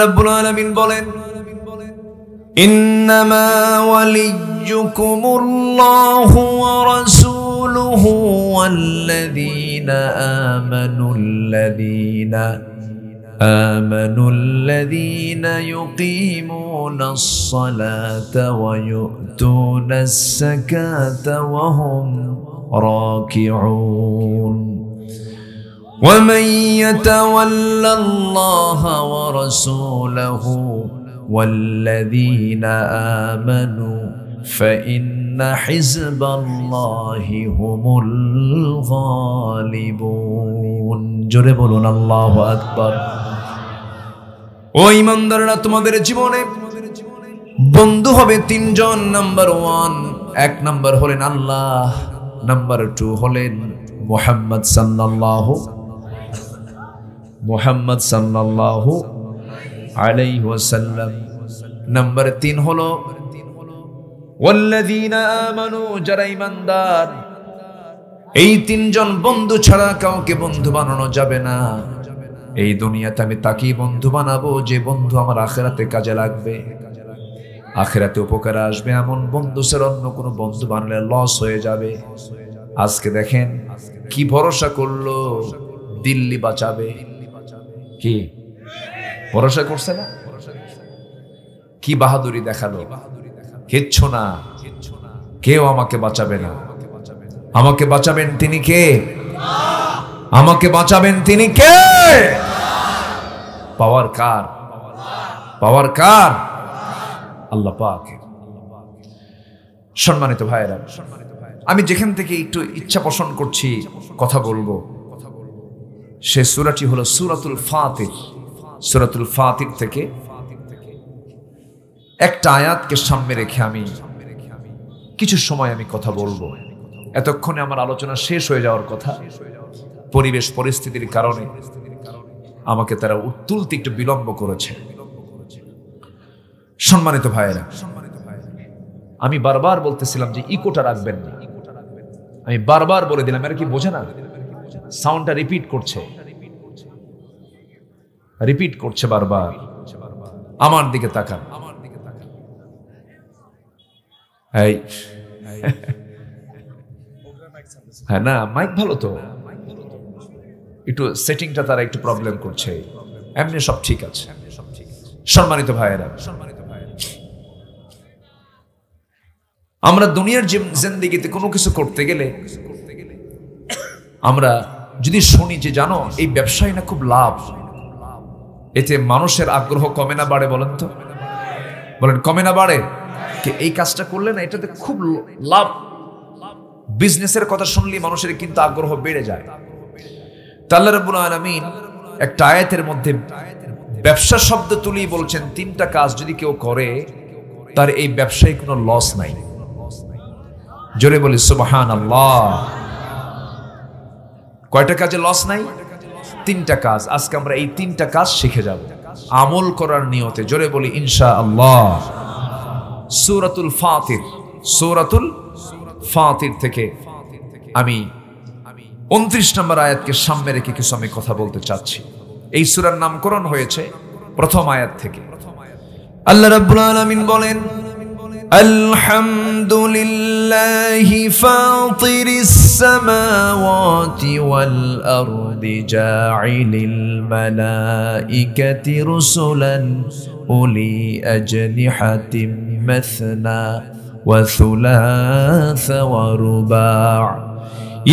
রাব্বুল আলামিন বলেন, ইন্নামা ওয়ালিয়্যুকুমুল্লাহু ওয়া রাসূলুহু ওয়াল্লাযীনা আমানুল্লাযীনা ইউকিমুনাস সালাতা ওয়া ইউতুনাস যাকাতা ওয়া হুম রাকিউন। ومن يتولى الله ورسوله والذين آمنوا فإن حزب الله هم الغالبون। জোরে বলুন আল্লাহু আকবার। ও ঈমানদাররা, তোমাদের জীবনে বন্ধু হবে তিনজন। নাম্বার 1, এক নাম্বার হলেন আল্লাহ, নাম্বার 2 হলেন মুহাম্মদ সাল্লাল্লাহু আলাইহি ওয়াসাল্লাম। নাম্বার 3 হলো ওয়াল্লাযীনা আমানু, যারা ঈমানদার। এই তিনজন বন্ধু ছাড়া কাউকে বন্ধু বানানো যাবে না। এই দুনিয়াতে আমি তাকেই বন্ধু বানাবো যে বন্ধু আমার আখিরাতে কাজে লাগবে, আখিরাতে উপকারে আসবে। এমন বন্ধু ছাড়া অন্য কোনো বন্ধু বানালে লস হয়ে যাবে। আজকে দেখেন কি ভরসা করলো, দিল্লি বাঁচাবে। কি ভরসা করছে না? কি বাহাদুরি দেখালো, কিচ্ছু না, কেউ আমাকে বাঁচাবে না। আমাকে বাঁচাবেন তিনি কে? আমাকে বাঁচাবেন তিনি কে? পাওয়ার কার? পাওয়ার কার? আল্লাহ পাক। সম্মানিত ভাইরা, আমি যেখান থেকে একটু ইচ্ছা পোষণ করছি কথা বলবো, সে সূরাটি হলো সূরাতুল ফাতির। সূরাতুল ফাতির থেকে একটা আয়াতকে সামনে রেখে আমি কিছু সময় আমি কথা বলবো। এতক্ষণে আমার আলোচনা শেষ হয়ে যাওয়ার কথা, পরিবেশ পরিস্থিতির কারণে আমাকে তারা তুলতে একটু বিলম্ব করেছে। সম্মানিত ভাইয়েরা, আমি বারবার বলতেছিলাম যে ইকোটা রাখবেন না। আমি বারবার বলে দিলাম, এর কি বোঝে না? সাউন্ডটা রিপিট করছে বারবার। আমার দিকে তাকান। এই হ্যাঁ না, মাইক ভালো তো, একটু সেটিংটা তারা একটু প্রবলেম করছে, এমনি সব ঠিক আছে। সম্মানিত ভাইয়েরা, আমরা দুনিয়ার জিন্দেগিতে কোনো কিছু করতে গেলে আমরা যদি শুনি যে জানো এই ব্যবসায় না খুব লাভ, এতে মানুষের আগ্রহ কমে না বাড়ে? বলেন তো, বলেন কমে না বাড়ে? এই কাজটা করলে না এটাতে খুব লাভ। বিজনেসের কথা শুনলে মানুষের কিন্তু আগ্রহ বেড়ে যায়। আল্লাহ রাব্বুল আলামিন একটা আয়াতের মধ্যে ব্যবসা শব্দ তুলেই বলছেন 3টা কাজ যদি কেউ করে তার এই ব্যবসায় কোনো লস নাই। জোরে বলি সুবহানাল্লাহ। কয়টা কাজে লস নাই? 3টা কাজ। আজকে আমরা এই 3টা কাজ শিখে যাব আমল করার নিয়তে। জোরে বলি ইনশাআল্লাহ। সূরাতুল ফাতির থেকে আমি 29 নম্বর আয়াতকে সামনে রেখে কিছু আমি কথা বলতে চাচ্ছি। এই সূরার নামকরণ হয়েছে প্রথম আয়াত থেকে। আল্লাহ রাব্বুল আলামিন বলেন, আলহামদুলিল্লাহি ফাতিরিস সামাওয়াতি ওয়াল আরদি জাইলিল মালাইকাতি রুসুলান উলি আজনিহাতিম মাসনা ওয়া সুলাসা ওয়া রুবা'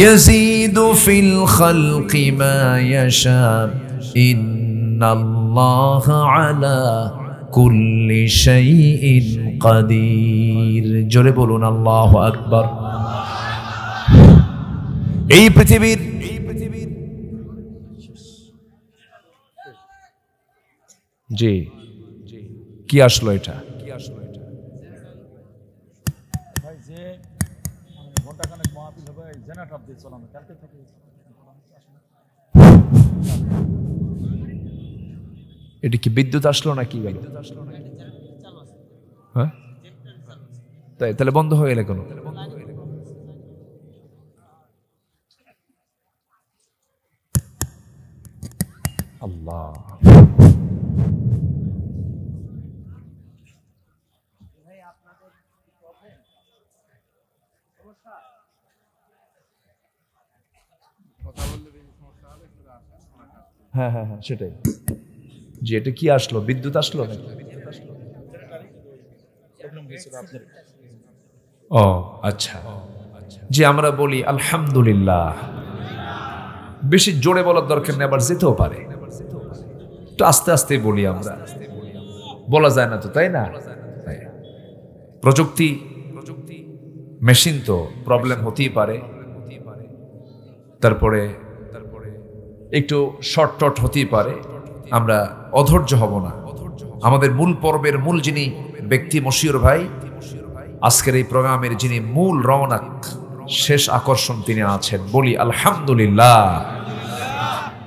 يزيد في الخلق ما يشاء إن الله على كل شيء قدير। জোরে বলুন আল্লাহু আকবার। এই পৃথিবীর জি কি আসলো এটা? এটা কি বিদ্যুৎ আসলো না কি গেল? হ্যাঁ তাই, তাহলে বন্ধ হয়ে গেল কেন? আল্লাহ হ্যাঁ হ্যাঁ হ্যাঁ, সেটাই। যে এটা কি আসলো, বিদ্যুৎ আসলো নাকি? ও আচ্ছা, যে আমরা বলি আলহামদুলিল্লাহ, বেশি জোরে বলার দরকার নেই, আবার যেতেও পারে, তো আস্তে আস্তে বলি আমরা, বলা যায় না তো, তাই না? প্রযুক্তি, মেশিন তো প্রবলেম হতেই পারে, তারপরে একটু শর্ট হতেই পারে, আমরা অধৈর্য হব না। আমাদের মূল পর্বের মূল যিনি ব্যক্তি মশিউর ভাই, আজকের এই প্রোগ্রামের যিনি মূল রওনাক, শেষ আকর্ষণ তিনি আছেন, বলি আলহামদুলিল্লাহ।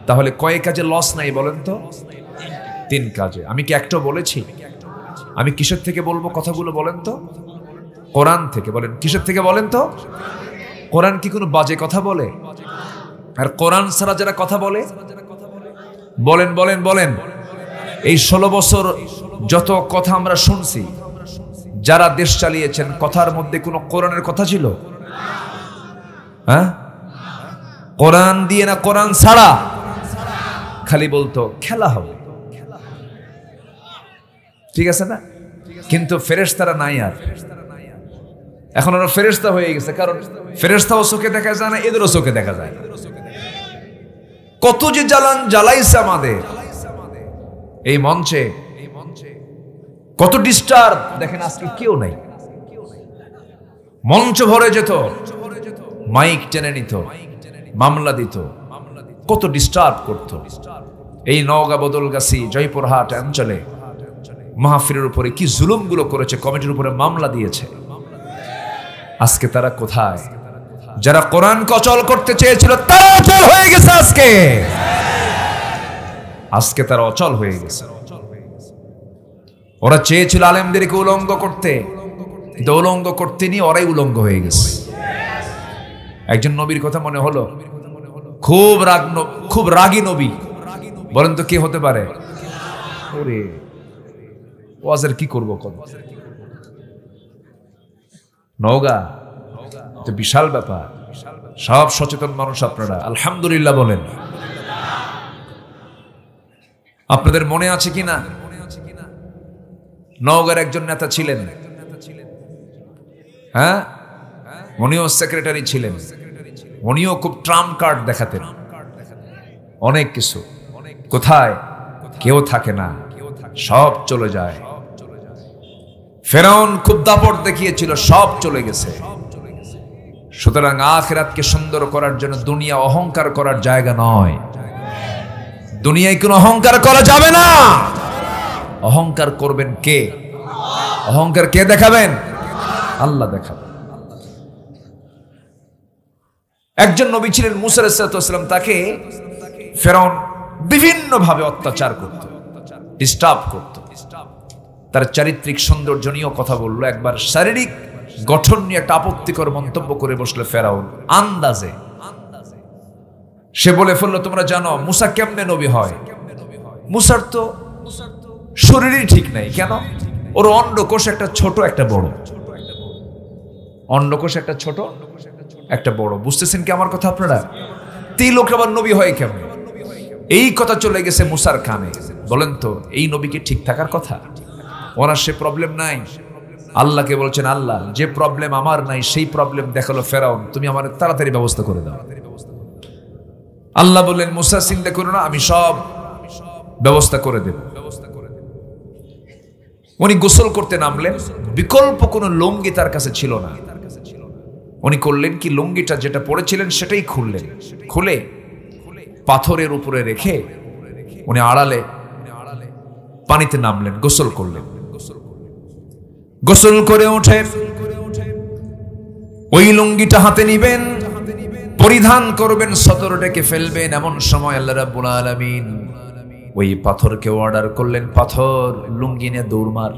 তাহলে কয় কাজে লস নাই বলেন তো? 3 কাজে। আমি কি একটা বলেছি? আমি কিসের থেকে বলবো কথাগুলো বলেন তো? কোরআন থেকে। বলেন কিসের থেকে বলেন তো? কোরআন কি কোনো বাজে কথা বলে? আর কোরআন ছাড়া যারা কথা বলে, বলেন বলেন বলেন, এই 16 বছর যত কথা আমরা শুনছি, যারা দেশ চালিয়েছেন, কথার মধ্যে কোনো কোরআনের কথা ছিল? হ্যাঁ, কোরআন দিয়ে না কোরআন ছাড়া, খালি বলতো খেলা হবে, ঠিক আছে না? কিন্তু ফেরেশতারা নাই আর, এখন ওরা ফেরেশতা হয়ে গেছে, কারণ ফেরেশতাও চোখে দেখা যায় না, এদেরও চোখে দেখা যায় না। কত যে জ্বালান জ্বালাইছে আমাদের এই মঞ্চে, কত ডিস্টার্ব দেখেন, আজকে কেউ নাই। মঞ্চ ভরে যেত, মাইক টেনে নিত, মামলা দিত, কত ডিস্টার্ব করত। এই নওগাঁ, বদলগাছি, জয়পুরহাট অঞ্চলে মাহফিলের উপরে কি জুলুমগুলো করেছে, কমিটির উপরে মামলা দিয়েছে। আজকে তারা কোথায়? যারা কোরআন অচল করতে চেয়েছিল তারা অচল হয়ে গেছে। আজকে তারা অচল হয়ে গেছে। ওরা চেয়েছিল আলেমদেরকে উলঙ্গ করতে, কিন্তু উলঙ্গ করতে নিয়ে ওরাই উলঙ্গ হয়ে গেছে। একজন নবীর কথা মনে হলো, খুব রাগী নবী। বলেন তো কে হতে পারে? ওরে ওয়াজের কি করবো, নওগাঁ তো বিশাল ব্যাপার। সব সচেতন মানুষ আপনারা, আলহামদুলিল্লাহ বলেন। আপনাদের মনে আছে কিনা, নওগাঁর একজন নেতা ছিলেন, হ্যাঁ, উনিও সেক্রেটারি ছিলেন, উনিও খুব ট্রাম্প কার্ড দেখাতেন, অনেক কিছু। কোথায়? কেউ থাকে না, সব চলে যায়। ফেরাউন খুব দাপট দেখিয়েছিল, সব চলে গেছে। সুতরাং আখিরাতকে সুন্দর করার জন্য দুনিয়া অহংকার করার জায়গা নয়। দুনিয়ায় কোনো অহংকার করা যাবে না। অহংকার করবেন কে? অহংকার কে দেখাবেন? আল্লাহ দেখাবেন। একজন নবী ছিলেন মুসা আলাইহিস সালাম, তাকে ফেরাউন বিভিন্ন ভাবে অত্যাচার করত, ডিস্টার্ব করত। তার চারিত্রিক সৌন্দর্য নিয়েও কথা বললো। একবার শারীরিক গঠন নিয়ে একটা আপত্তিকর মন্তব্য করে বসলো ফেরাউন আন্দাজে। সে বলে ফেললো, তোমরা জানো মুসা কেমনে নবী হয়? মুসার তো শরীরই ঠিক নাই। কেন? ওর অন্ডকোষ একটা ছোট একটা বড়, অন্ডকোষ একটা ছোট একটা বড়। বুঝতেছেন কি আমার কথা আপনারা? এই লোক আবার নবী হয় কেমন? এই কথা চলে গেছে মুসার কানে। বলেন তো এই নবীকে ঠিক থাকার কথা? ওনার সে প্রবলেম নাই। আল্লাহকে বলছেন, আল্লাহ যে প্রবলেম আমার নাই সেই প্রবলেম দেখালো ফেরাউন, তুমি আমার তাড়াতাড়ি ব্যবস্থা করে দাও। আল্লাহ বললেন, মুসা চিন্তা করো না, আমি সব ব্যবস্থা করে দেব। উনি গোসল করতে নামলেন, বিকল্প কোনো লুঙ্গি তার কাছে ছিল না। উনি করলেন কি, লুঙ্গিটা যেটা পরেছিলেন সেটাই খুললেন। খুলে পাথরের উপরে রেখে উনি আড়ালে পানিতে নামলেন, গোসল করলেন। গোসল করে উঠে ওই লুঙ্গিটা হাতে নিবেন, পরিধান করবেন, সতর ডেকে ফেলবেন। এমন সময় আল্লাহ রাব্বুল আলামিন ওই পাথরকে অর্ডার করলেন, পাথর লুঙ্গি নিয়ে দৌড় মার।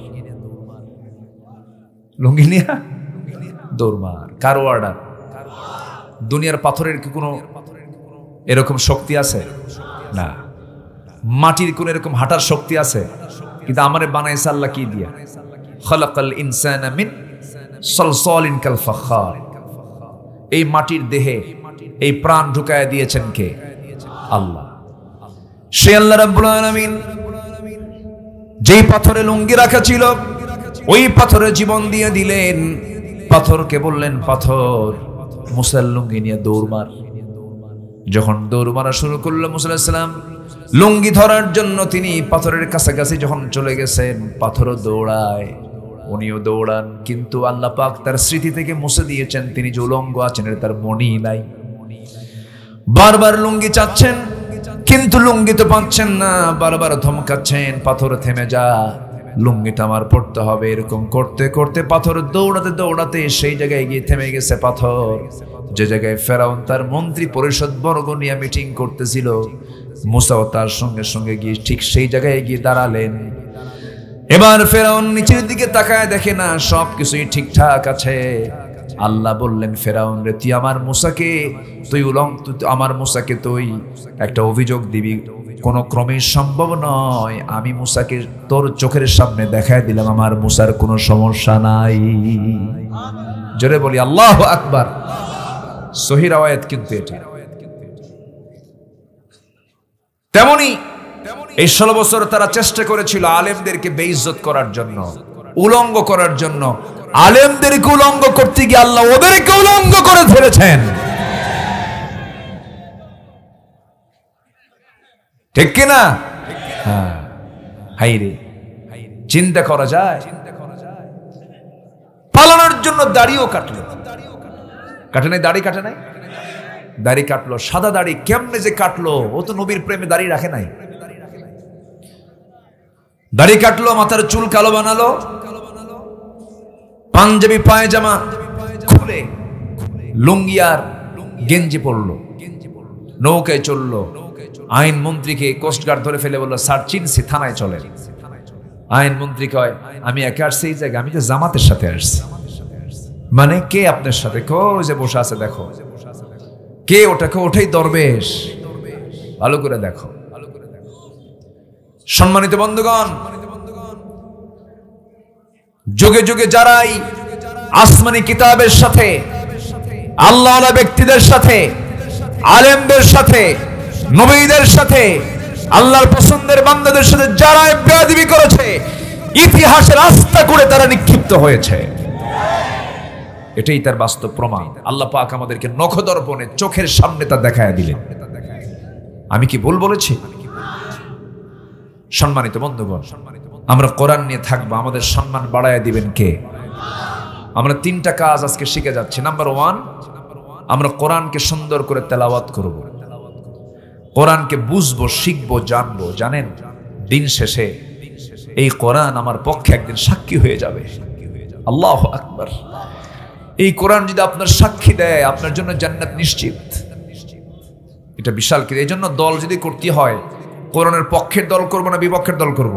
লুঙ্গি নিয়ে দৌড় মার। কার অর্ডার? দুনিয়ার পাথরের কি কোনো এরকম শক্তি আছে? না। মাটির কোন এরকম হাঁটার শক্তি আছে? কিন্তু আমারে বানাইছে আল্লাহ কি দিয়া? খালাকাল ইনসানা মিন সালসালিন কাল ফাখার। এই মাটির দেহে এই প্রাণ ঢুকায় দিয়েছেন কে? আল্লাহ। সে আল্লাহ রাব্বুল আলামিন যেই পাথরে লুঙ্গি রাখা ছিল ওই পাথরে জীবন দিয়ে দিলেন। পাথরকে বললেন, পাথর মুসার লুঙ্গি নিয়ে দৌড় মার। যখন দৌড় মারা শুরু করলো মুসা আলাইহিস সালাম লুঙ্গি ধরার জন্য, তিনি পাথরের কাছাকাছি যখন চলে গেছেন, পাথরও দৌড়ায়, উনিও দৌড়ান, কিন্তু আল্লাহ পাক তার স্মৃতি থেকে মুছে দিয়েছেন তিনি যে উলঙ্গ আছেন এটা তার মনেই নাই। বারবার লুঙ্গি চাচ্ছেন কিন্তু লুঙ্গি তো পাচ্ছেন না, বারবার ধমকাচ্ছেন, পাথর থেমে যা, লুঙ্গিটা আমার পড়তে হবে। এরকম করতে করতে পাথর দৌড়াতে দৌড়াতে সেই জায়গায় গিয়ে থেমে গেছে পাথর, যে জায়গায় ফেরাউন তার মন্ত্রী পরিষদ বর্গ নিয়ে মিটিং করতেছিল। মুসাও তার সঙ্গে সঙ্গে গিয়ে ঠিক সেই জায়গায় গিয়ে দাঁড়ালেন। এবার ফেরাউন নিচের দিকে তাকায় দেখে না সবকিছুই ঠিকঠাক আছে। আল্লাহ বললেন, ফেরাউন রে, তুই আমার মুসাকে আমার মুসাকে তুই একটা অভিযোগ দিবি, কোন ক্রমে সম্ভব নয়। আমি মুসাকে তোর চোখের সামনে দেখায় দিলাম আমার মুসার কোনো সমস্যা নাই। জোরে বলি আল্লাহু আকবার। সহিহ রাওয়ায়াত কিন্তু এটা। তেমনি এই 16 বছর তারা চেষ্টা করেছিল আলেমদেরকে বেইজ্জত করার জন্য, উলঙ্গ করার জন্য। আলেমদেরকে উলঙ্গ করতে গিয়ে আল্লাহ ওদেরকে উলঙ্গ করে ফেলেছেন। ঠিক কিনা? হ্যাঁ, হাইরে চিন্তা করা যায়। পালানোর জন্য দাড়িও কাটলো, কাটে নাই? দাড়ি কাটে নাই? দাড়ি কাটলো, সাদা দাড়ি কেমনে যে কাটলো, ও তো নবীর প্রেমে দাড়ি রাখে নাই। দাড়ি কাটলো, মাথার চুল কালো বানালো, পাঞ্জাবি পায়জামা খুলে লুঙ্গি আর গেঞ্জি পরলো, নৌকায় চললো। আইন মন্ত্রীকে কোস্টগার্ড ধরে ফেলে বললো, স্যার চিনছি, থানায় চলে। আইন মন্ত্রী কয়, আমি একা আসছি এই জায়গায়, আমি তো জামাতের সাথে আসছি। মানে কে আপনার সাথে? ওই যে বসে আছে দেখো। কে ওটাকে? ওঠাই দরবেশ, ভালো করে দেখো। সম্মানিত বন্ধুগণ, যুগে যুগে যারাই আসমানি কিতাবের সাথে, আল্লাহওয়ালা ব্যক্তিদের সাথে, আলেমদের সাথে, নবীদের সাথে, আল্লাহর পছন্দের বান্দাদের সাথে যারা বেয়াদবি করেছে, ইতিহাসের আস্থা করে তারা নিক্ষিপ্ত হয়েছে। এটাই তার বাস্তব প্রমাণ। আল্লাহ পাক আমাদেরকে নখদর্পণে চোখের সামনে তা দেখায় দিলেন। আমি কি ভুল বলেছি? সম্মানিত বন্ধুগণ, আমরা কোরআন নিয়ে থাকবো, আমাদের সম্মান বাড়ায় দিবেন কে? আমরা 3টা কাজ আজকে শিখে যাচ্ছি। নাম্বার 1, আমরা কোরআনকে সুন্দর করে তেলাওয়াত করব, কোরআনকে বুঝবো, শিখবো, জানবো। জানেন, দিন শেষে এই কোরআন আমার পক্ষে একদিন সাক্ষী হয়ে যাবে। আল্লাহু আকবার। এই কোরআন যদি আপনার সাক্ষী দেয়, আপনার জন্য জান্নাত নিশ্চিত। এটা বিশাল কি। এই জন্য দল যদি করতে হয়, কোরআনের পক্ষের দল করবো না বিপক্ষের দল করব?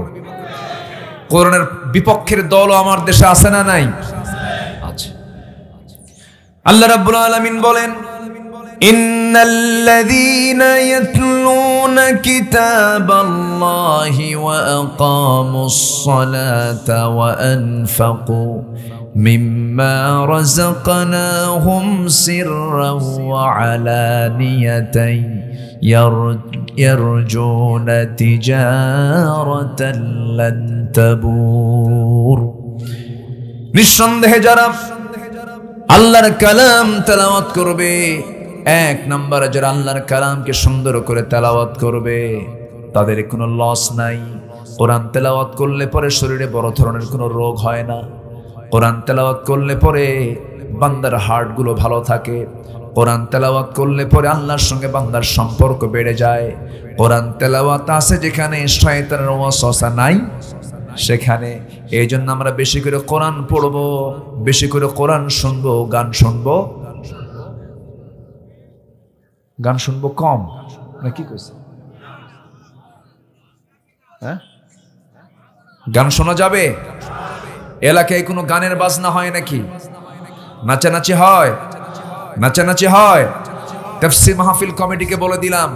কোরআনের বিপক্ষের দলও আমার দেশে আছে না নাই? আছে। আল্লাহ রাব্বুল আলামিন বলেন, ইন্নাল্লাযীনা ইয়াতলুনা কিতাবাল্লাহি ওয়া আকামুস সালাতা ওয়া আনফাকু মিম্মা রাযাকনাহুম সিররান ওয়া আলানিয়াতান ইয়ারজুনা তিজারাতান লান তাবুর। নিঃসন্দেহে যারা আল্লাহর কালাম তেলাওয়াত করবে, 1 নম্বরে যারা আল্লাহর কালামকে সুন্দর করে তেলাওয়াত করবে, তাদের কোনো লস নাই। কোরআন তেলাওয়াত করলে পরে শরীরে বড় ধরনের কোনো রোগ হয় না। কোরআন তেলাওয়াত করলে পরে বান্দার হার্টগুলো ভালো থাকে। কোরআন তেলাওয়াত করলে পরে আল্লাহর সঙ্গে বান্দার সম্পর্ক বেড়ে যায়। কোরআন তেলাওয়াত আছে যেখানে, শয়তানের ওয়াসওয়াসা নাই সেখানে। এই জন্য আমরা বেশি করে কোরআন পড়বো, বেশি করে কোরআন শুনবো, গান শুনবো। গান শুনবো কম না? কি কইছে? হ্যাঁ, গান শোনা যাবে? এলাকায় কোনো গানের বাজনা হয় নাকি? নাচানাচি হয়? নাচানাচি হয়? তাফসীর মাহফিল কমিটিকে বলে দিলাম,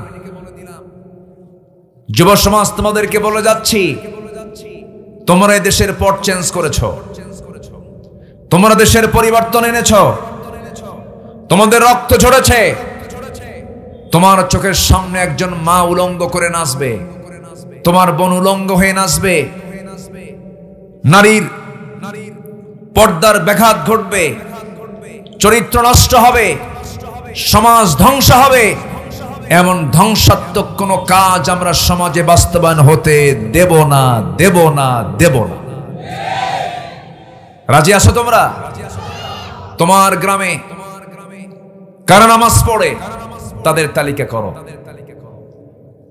যুব সমাজ তোমাদেরকে বলে যাচ্ছি, তোমরা এই দেশের পট চেঞ্জ করেছ, তোমরা দেশের পরিবর্তন এনেছ, তোমাদের রক্ত ঝরেছে, তোমার চোখের সামনে একজন মা উলঙ্গ করে নাচবে, তোমার বোন উলঙ্গ হয়ে নাচবে, নারীর পর্দার ব্যাঘাত ঘটবে, চরিত্র নষ্ট হবে, সমাজ ধ্বংস হবে। এমন ধ্বংসাত্মক কোন কাজ আমরা সমাজে বাস্তবায়ন হতে দেব না, দেব না, দেব না। রাজি আছো তোমরা? তোমার গ্রামে কারা নামাজ পড়ে তাদের তালিকা করো,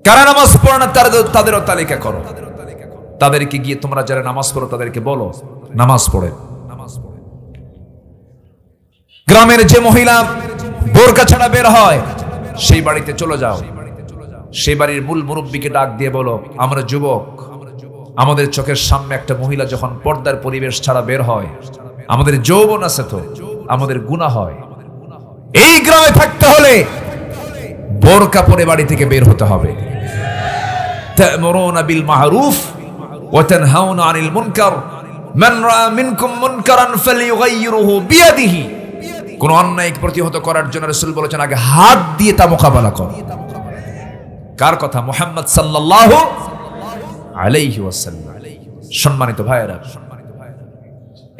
কারা নামাজ পড়ে না তাদেরও তালিকা করো। তাদেরকে গিয়ে তোমরা যারা নামাজ পড়ো তাদেরকে বলো নামাজ পড়ে। গ্রামের যে মহিলা বোরকা ছাড়া বের হয় সেই বাড়িতে চলে যাও, সেই বাড়ির মূল মুরব্বীকে ডাক দিয়ে বলো, আমরা যুবক, আমাদের চোখের সামনে একটা মহিলা যখন পর্দার পরিবেশ ছাড়া বের হয়, আমাদের যৌবন আছে তো, আমাদের গুনাহ হয়। এই গ্রামে থাকতে হলে বোরকা পরে বাড়ি থেকে বের হতে হবে। তা'মুরুনা বিল মা'রুফ ওয়া তানহাউনা আনিল মুনকার, মান রাআ মিনকুম মুনকারান ফালইয়ুগাইয়িরহু বিয়াদিহি। কোন অন্যায় প্রতিহত করার জন্য রাসূল বলেছেন আগে হাত দিয়ে তা মোকাবেলা করো। কার কথা? মুহাম্মদ সাল্লাল্লাহু আলাইহি ওয়াসাল্লাম। সম্মানিত ভাইয়েরা,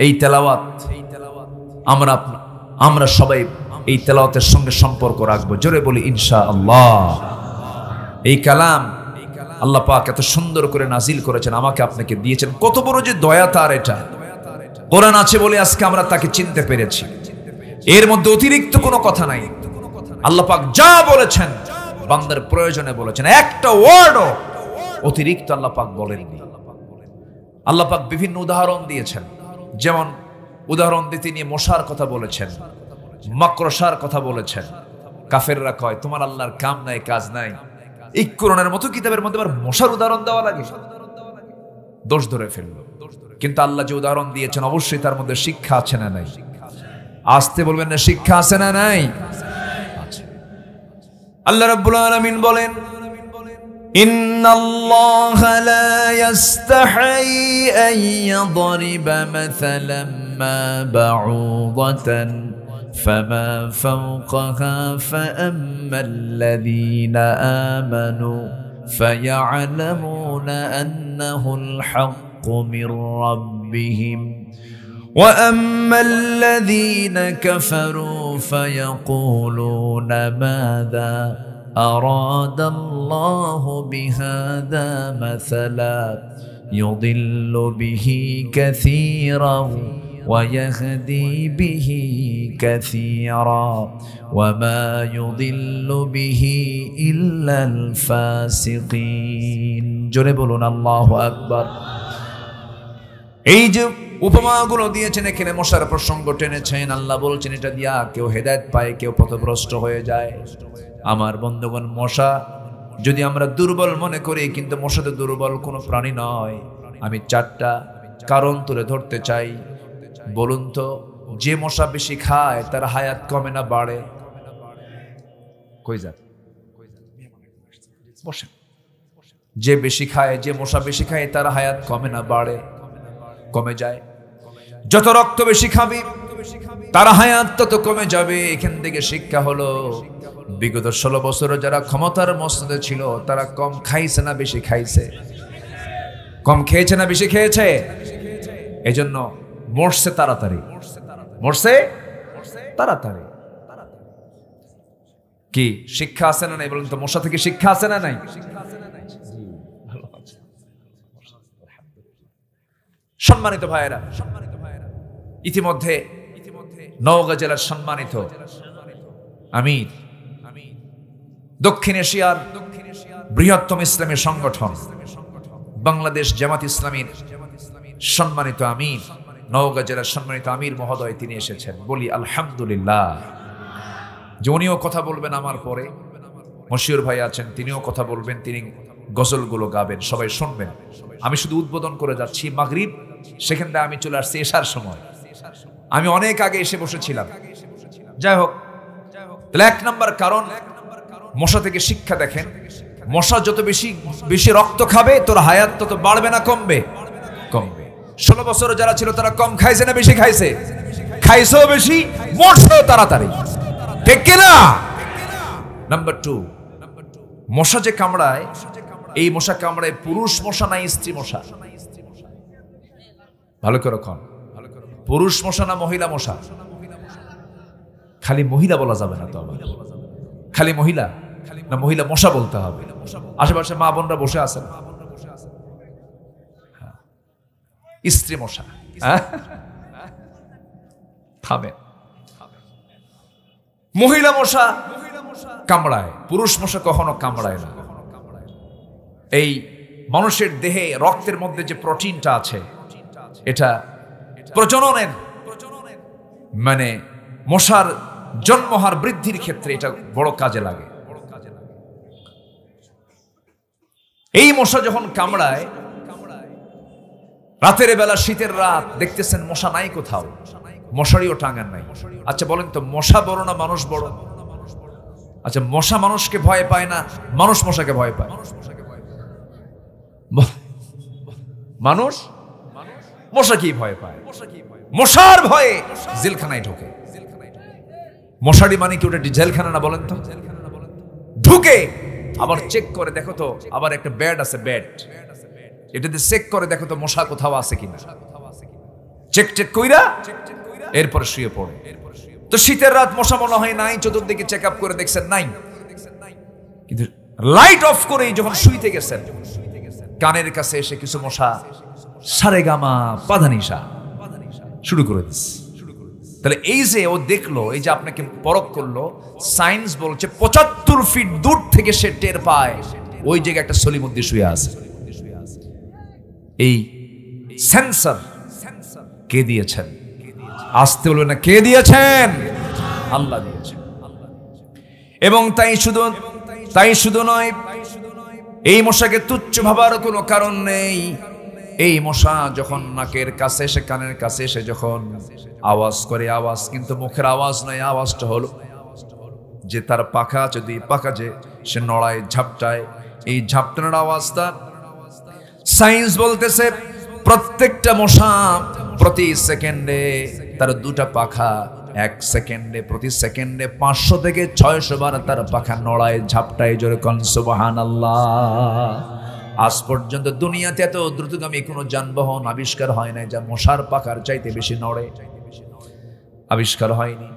এই তেলাওয়াত আমরা সবাই এই তেলাওয়াতের সঙ্গে সম্পর্ক রাখবো। জোরে বলি ইনশাআল্লাহ। এই কালাম আল্লাহ পাক এত সুন্দর করে নাজিল করেছেন, আমাকে আপনাকে দিয়েছেন। কত বড় যে দয়া তার! এটা কোরআন আছে বলে আজকে আমরা তাকে চিনতে পেরেছি। এর মধ্যে অতিরিক্ত কোনো কথা নাই। আল্লাহ পাক যা বলেছেন বান্দার প্রয়োজনে বলেছেন, একটা ওয়ার্ডও অতিরিক্ত আল্লাহ পাক বলেননি। আল্লাহ পাক বিভিন্ন উদাহরণ দিয়েছেন, যেমন উদাহরণ দিতে নিয়ে মশার কথা বলেছেন, মাকড়সার কথা বলেছেন। কাফেররা কয় তোমার আল্লাহর কাম নাই, কাজ নাই, এই কোরআনের মতো কিতাবের মধ্যে আবার মশার উদাহরণ দেওয়া লাগে? দোষ ধরে ফেললো। কিন্তু আল্লাহ যে উদাহরণ দিয়েছেন অবশ্যই তার মধ্যে শিক্ষা আছে না নাই? আসতে বলবেন না, শিক্ষা আছে না নাই? আল্লাহ রাব্বুল আলামিন বলেন, ইন্নাল্লাহা লা ইস্তাহি আন ইয়াদরিবা মাসালাম মা বাউদাতান ফামা ফাওকাহা ফাআম্মাল্লাযীনা আমানু ফায়া'লামুনা আন্নাহুল হাক্কু মির রাব্বিহিম وأما الذين كفروا فيقولون ماذا أراد الله بهذا مثلا يضل به كثيرا ويهدي به كثيرا وما يضل به إلا الفاسقين جربون الله أكبر এইযে উপমাগুলো দিয়েছেন, এখানে মশার প্রসঙ্গ টেনেছেন। আল্লাহ বলছেন এটা দিয়া কেউ হেদায়েত পায়, কেউ পথভ্রষ্ট হয়ে যায়। আমার বন্ধুগণ, মশা যদি আমরা দুর্বল মনে করি, কিন্তু মশা তো দুর্বল কোনো প্রাণী নয়। আমি 4টা কারণ তুলে ধরতে চাই। বলুন তো, যে মশা বেশি খায় তার হায়াত কমে না বাড়ে? কই যান, বসেন। যে বেশি খায়, যে মশা বেশি খায় তার হায়াত কমে না বাড়ে? কমে যায়। যত রক্ত বেশি খাবি তার হায়াত তত কমে যাবে। এখান থেকে শিক্ষা হলো, বিগত 16 বছর যারা ক্ষমতার মসনদে ছিল তারা কম খাইছে না বেশি খাইছে? কম খেয়েছে না বেশি খেয়েছে? এজন্য মরছে তাড়াতাড়ি, মরছে তাড়াতাড়ি। কি শিক্ষা আছে না নাই বলুন তো? মশা থেকে শিক্ষা আছে না নাই? সম্মানিত ভাইয়েরা, ইতিমধ্যে নওগাঁ জেলার সম্মানিত আমির, দক্ষিণ এশিয়ার বৃহত্তম ইসলামী সংগঠন বাংলাদেশ জামাত ইসলামীর সম্মানিত আমির, নওগাঁ জেলার সম্মানিত আমির মহোদয় তিনি এসেছেন। বলি আলহামদুলিল্লাহ। যে উনিও কথা বলবেন আমার পরে, মশিউর ভাই আছেন, তিনিও কথা বলবেন, তিনি গজলগুলো গাবেন, সবাই শুনবেন। আমি শুধু উদ্বোধন করে যাচ্ছি। মাগরিব সেখান থেকে আমি চলে আসছি এশার সময়। আমি অনেক আগে এসে বসেছিলাম। যাই হোক, তাহলে 1 নম্বর কারণ, মশা থেকে শিক্ষা দেখেন। মশা যত বেশি রক্ত খাবে তোর হায়াত তত বাড়বে না কমবে? কমবে। 16 বছর যারা ছিল তারা কম খাইছে না বেশি খাইছে? খাইছেও বেশি, মরছেও তাড়াতাড়ি। ঠিক কিনা? নাম্বার 2, মশা যে কামড়ায়, এই মশা কামড়ায় পুরুষ মশা নাই স্ত্রী মশা? ভালো করে কন, পুরুষ মশা না মহিলা মশা? খালি মহিলা বলা যাবে না তো, আবার খালি মহিলা না মহিলা মশা বলতে হবে? আশেপাশে মা বোনরা বসে আছেন, স্ত্রী মশা থামে। মহিলা মশা কামড়ায়, পুরুষ মশা কখনো কামড়ায় না। এই মানুষের দেহে রক্তের মধ্যে যে প্রোটিনটা আছে, এটা প্রজননের মানে মশার জন্মহার বৃদ্ধির ক্ষেত্রে এটা বড় কাজে লাগে। এই মশা যখন কামড়ায়, রাতের বেলা, শীতের রাত, দেখতেছেন মশা নাই কোথাও, মশারিও টাঙান নাই। আচ্ছা বলেন তো, মশা বড় না মানুষ বড়? আচ্ছা, মশা মানুষকে ভয় পায় না, মানুষ মশাকে ভয় পায়? মানুষ মশা কি ভয় পায়? মশার ভয়ে জেলখানায় ঢোকে। মশারি মানে কি ওটা জেলখানা না বলেন তো? ঢুকে আবার চেক করে দেখো তো, আবার একটা বেড আছে, বেড, এটাতে চেক করে দেখো তো মশা কোথাও আছে কিনা। চেক কইরা এরপর শুয়ে পড়ে। তো শীতের রাত মশা মনে হয় নাই, চতুর্দিকে চেক আপ করে দেখছেন নাই, কিন্তু লাইট অফ করে যখন শুইতে গেছেন, কানের কাছে এসে কিছু মশা সারেগামা পাধানিসা শুরু করে দিচ্ছে। তাহলে এই যে ও দেখলো, এই যে আপনাকে পরখ করলো, সায়েন্স বলছে 75 ফিট দূর থেকে সে টের পায় ওই জায়গায় একটা সলিমুদ্দি শুয়ে আছে। এই সেন্সর কে দিয়েছেন? আসতে বলবে না, কে দিয়েছেন? আল্লাহ দিয়েছেন। এবং তাই শুধু নয়, এই মশাকে তুচ্ছ ভাবার কোনো কারণ নেই। এই মশা যখন নাকের কাছে এসে, কানের কাছে এসে যখন আওয়াজ করে, আওয়াজ কিন্তু মুখের আওয়াজ নয়, আওয়াজটা হলো যে তার পাখা আছে, দুই পাখা যে সে নড়ায়, ঝাপটায়, এই ঝাপটানোর আওয়াজটা। সায়েন্স বলতেছে প্রত্যেকটা মশা প্রতি সেকেন্ডে তার দুটা পাখা, এক সেকেন্ডে, প্রতি সেকেন্ডে 500 থেকে 600 বার তার পাখা নড়ায়, ঝাপটায়। জোরে কোন সুবহানাল্লাহ। আজ পর্যন্ত দুনিয়াতে এত দ্রুতগামী কোনো যানবাহন আবিষ্কার হয় নাই যা মশার পাখার চাইতে বেশি নড়ে, আবিষ্কার হয়নি।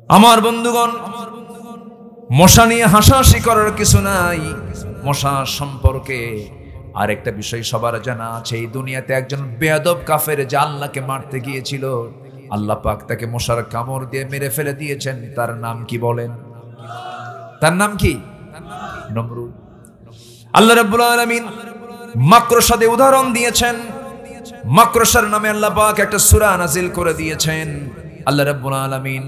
আমার বন্ধুগণ, মশা নিয়ে হাসাহাসি করার কিছু নাই। মশা সম্পর্কে আরেকটা বিষয় সবার জানা আছে, এই দুনিয়াতে একজন বেয়াদব কাফের যে আল্লাহকে মারতে গিয়েছিল, আল্লাহ পাক তাকে মশার কামড় দিয়ে মেরে ফেলে দিয়েছেন। তার নাম কি বলেন? তার নাম কি? নমরুদ। আল্লাহ রাব্বুল আলামিন মাকড়সাদের উদাহরণ দিয়েছেন। মাকড়সার নামে আল্লাহ পাক একটা সূরা নাজিল করে দিয়েছেন। আল্লাহ রাব্বুল আলামিন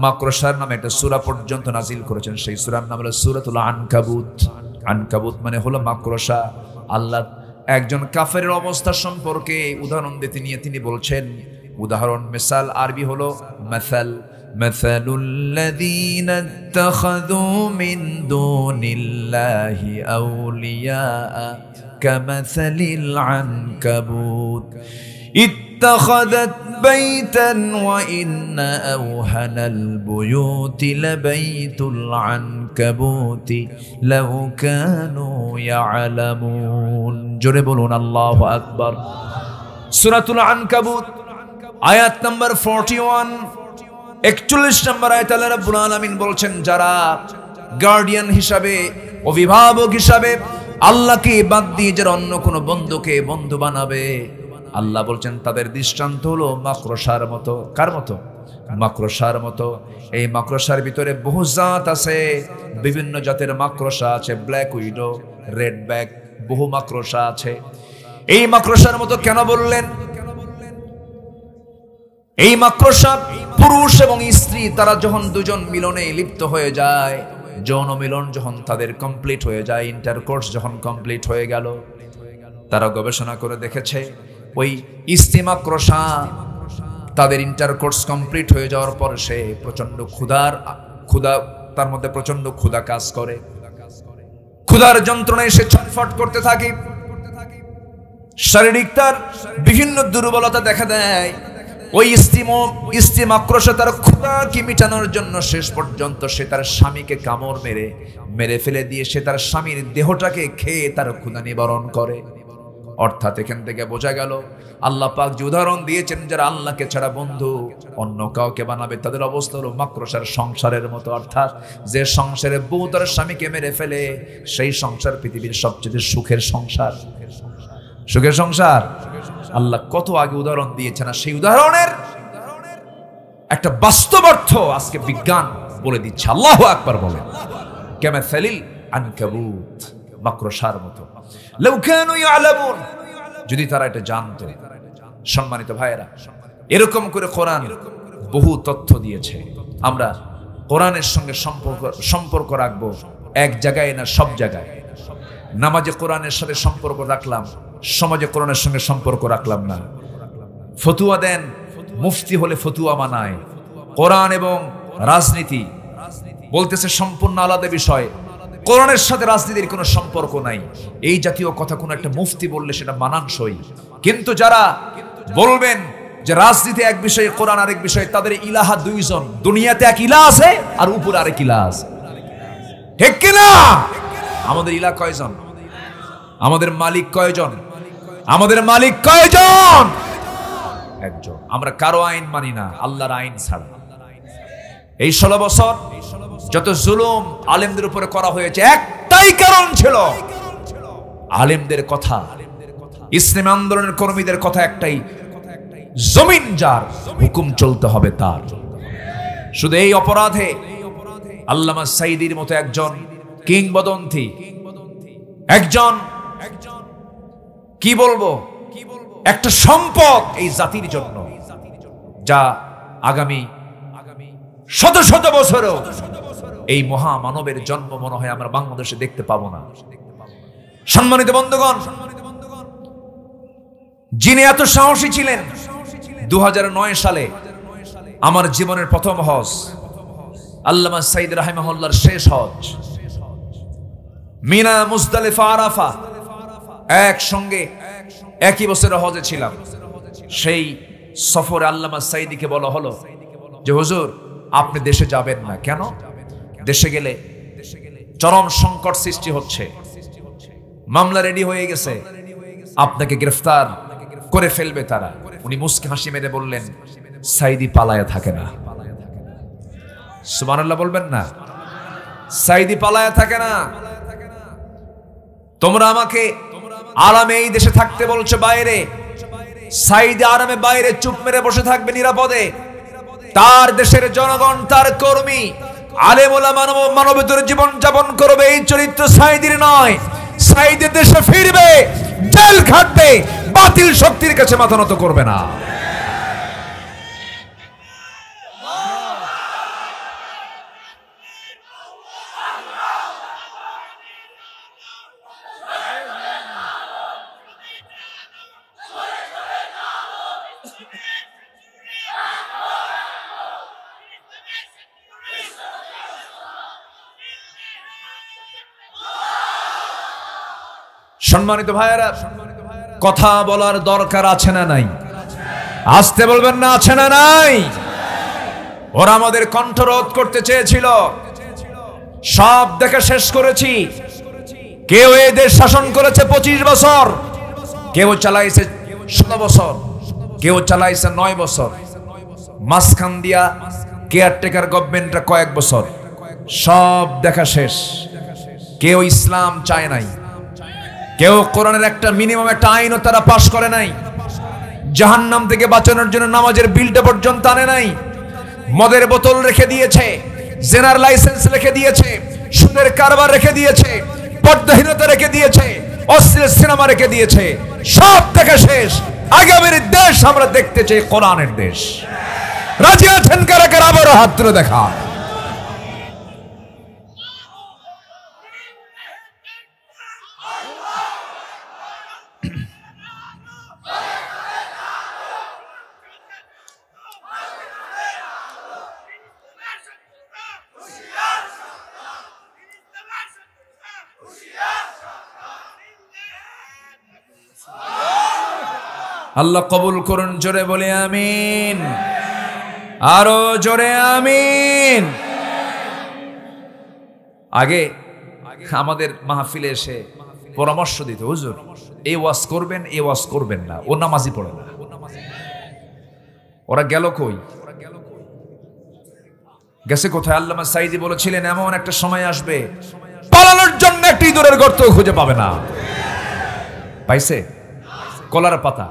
মাকড়সার নামে একটা সূরা পর্যন্ত নাজিল করেছেন। সেই সূরার নাম হলো সূরাতুল আনকাবুত। আনকাবুত মানে হলো মাকড়সা। আল্লাহ একজন কাফেরের অবস্থা সম্পর্কে উদাহরণ দিতে নিয়ে তিনি বলছেন, উদাহরণ, মিসাল আরবি হলো মাসাল। মাসালুল্লাযীনা ইত্তাখাযু মিন দুনিল্লাহি আউলিয়া কামাসালিল আনকাবুত ইত্তাখাযাত বাইতান ওয়া ইন্না আওহানাল বুয়ুতি লাবাইতুল আনকাবুতি লাউ কানু ইয়ালামুন। জোরে বলুন আল্লাহু আকবার। সূরাতুল আনকাবুত আয়াত নাম্বার 41, 41 নম্বর আয়াত আল্লাহ রাব্বুল আলামিন বলছেন, যারা গার্ডিয়ান হিসাবে, অভিভাবক হিসাবে আল্লাহকে বাদ দিয়ে যারা অন্য কোনো বন্ধুকে বন্ধু বানাবে, আল্লাহ বলছেন তাদের দৃষ্টান্ত হলো মাকড়সার মতো। কার মতো? মাকড়সার মতো। এই মাকড়সার ভিতরে বহু জাত আছে, বিভিন্ন জাতের মাকড়সা আছে, ব্ল্যাক উইডো, রেড ব্যাক, বহু মাকড়সা আছে। এই মাকড়সার মতো কেন বললেন? এই মাকড়সা পুরুষ এবং স্ত্রী তারা যখন দুজন মিলনে লিপ্ত হয়ে যায়, যৌন মিলন যখন তাদের কমপ্লিট হয়ে যায়, ইন্টারকোর্স যখন কমপ্লিট হয়ে গেল, তারা গবেষণা করে দেখেছে ওই স্ত্রী মাকড়সা তাদের ইন্টারকোর্স কমপ্লিট হয়ে যাওয়ার পর সে প্রচন্ড ক্ষুধা তার মধ্যে প্রচন্ড ক্ষুধা কাজ করে। ক্ষুধার যন্ত্রণায় সে ছটফট করতে থাকে, শারীরিক তার বিভিন্ন দুর্বলতা দেখা দেয়। ওই স্ত্রী মাকড়সা তার ক্ষুধাকে মিটানোর জন্য শেষ পর্যন্ত সে তার স্বামীকে কামড় মেরে ফেলে দিয়ে সে তার স্বামীর দেহটাকে খেয়ে তার ক্ষুধা নিবারণ করে। অর্থাৎ এখান থেকে বোঝা গেল আল্লাহ পাক যে উদাহরণ দিয়েছেন যারা আল্লাহকে ছাড়া বন্ধু অন্য কাউকে বানাবে তাদের অবস্থা হলো মাকড়সার সংসারের মতো। অর্থাৎ যে সংসারে বউ তার স্বামীকে মেরে ফেলে সেই সংসার পৃথিবীর সবচেয়ে সুখের সংসার। সুখের সংসার আল্লাহ কত আগে উদাহরণ দিয়েছেন, আর সেই উদাহরণের একটা বাস্তব অর্থ আজকে বিজ্ঞান বলে দিচ্ছে। আল্লাহু আকবার বলেন। কামাসালিল আনকাবুত, মাকড়সার মতো। লাউ কানু ইয়ালামুন, যদি তারা এটা জানতো। সম্মানিত ভাইয়েরা, এরকম করে কোরআন বহু তথ্য দিয়েছে। আমরা কোরআনের সঙ্গে সম্পর্ক রাখবো এক জায়গায় না সব জায়গায়। নামাজে কোরআনের সাথে সম্পর্ক রাখলাম, সমাজে কোরআনের সঙ্গে সম্পর্ক রাখলাম না। ফতুয়া দেন, মুফতি হলে ফতুয়া মানায়। কোরআন এবং রাজনীতি বলতেছে সম্পূর্ণ আলাদা বিষয়, কোরআনের সাথে রাজনীতির কোনো সম্পর্ক নাই। এই জাতীয় কথা কোনো একটা মুফতি বললে সেটা মানানসই। কিন্তু যারা বলবেন যে রাজনীতি এক বিষয়ে কোরআন আরেক বিষয়ে, তাদের ইলাহা দুইজন। দুনিয়াতে এক ইলাহ আছে আর উপরে আরেক ইলাহ আছে, ঠিক কিনা? আমাদের ইলাহ কয়জন? আমাদের মালিক কয়জন? আমাদের মালিক কয়জন? একজন। আমরা কারো আইন মানি না আল্লাহর আইন ছাড়া। এই 16 বছর যত জুলুম আলেমদের উপরে করা হয়েছে একটাই কারণ ছিল, আলেমদের কথা, ইসলামী আন্দোলনের কর্মীদের কথা একটাই, জমিন যার হুকুম চলতে হবে তার। শুধু এই অপরাধে আল্লামা সাঈদীর মতো একজন কিংবদন্তি, একজন কি বলবো, একটা সম্পদ এই জাতির জন্য, যা আগামী শত শত বছরও এই মহামানবের জন্ম মনে হয় আমরা বাংলাদেশে দেখতে পাবো না। সম্মানিত বন্ধুগণ, যিনি এত সাহসী ছিলেন, 2009 সালে আমার জীবনের প্রথম হজ, আল্লামা সাঈদ রাহিমাহুল্লাহর শেষ হজ, মিনা, মুজদালিফা, আরাফা একসঙ্গে একই বছরে হজে ছিলাম। সেই সফরে আল্লামা সাঈদীকে বলা হলো যে হুজুর আপনি দেশে যাবেন না কেন? দেশে গেলে চরম সংকট সৃষ্টি হচ্ছে, মামলা রেডি হয়ে গেছে, আপনাকে গ্রেফতার করে ফেলবে তারা। উনি মুস্কি হাসি মেরে বললেন, সাঈদী পালায়া থাকে না। সুবহানাল্লাহ বলবেন না? সাঈদী পালায়া থাকে না। তোমরা আমাকে আরামে এই দেশে থাকতে বলছো, বাইরে সাঈদী আরামে বাইরে চুপ মেরে বসে থাকবে নিরাপদে। তার দেশের জনগণ, তার কর্মী, আলেম ওলামা মানবতার জীবন যাপন করবে, এই চরিত্র সাঈদীর নয়। সাঈদী দেশে ফিরবে, জেল খাটবে, বাতিল শক্তির কাছে মাথা নত করবে না। সম্মানিত ভাইয়েরা, কথা বলার দরকার আছে না নাই? আসতে বলবেন না, আছে না নাই? ওরা আমাদের কণ্ঠরোধ করতে চেয়েছিল, সব দেখে শেষ করেছি। কেউ এই দেশ শাসন করেছে 25 বছর, কেউ চালাইছে 16 বছর, কেউ চালাইছে 9 বছর, মাঝখান দিয়া কেয়ারটেকার গভর্নমেন্টটা কয়েক বছর। সব দেখা শেষ। কেউ ইসলাম চায় নাই, কেউ কোরআনের একটা মিনিমাম একটা আইনও তারা পাশ করে নাই। জাহান্নাম থেকে বাঁচানোর জন্য নামাজের বিলটা পর্যন্ত আনে নাই। মদের বোতল রেখে দিয়েছে, জেনার লাইসেন্স রেখে দিয়েছে, সুদের কারবার রেখে দিয়েছে, পর্দাহীনতা রেখে দিয়েছে, অশ্লীল সিনেমা রেখে দিয়েছে। সব দেখা শেষ। আগামীর দেশ আমরা দেখতে চাই কোরআনের দেশ। রাজি আছেন কারা কারা? আবার হাত তুলে দেখা। আল্লাহ কবুল করুন, জোরে বলে আমিন, আরো জোরে আমিন। আগে আমাদের মাহফিলে এসে পরামর্শ দিত, হুজুর এই ওয়াজ করবেন, এই ওয়াজ করবেন না, ও নামাজি পড়ে না। ওরা গেল কই? গেছে কোথায়? আল্লামা সাইদি বলেছিলেন, এমন একটা সময় আসবে পালানোর জন্য একটি ইঁদুরের গর্ত খুঁজে পাবে না। পাইছে? কলার পাতা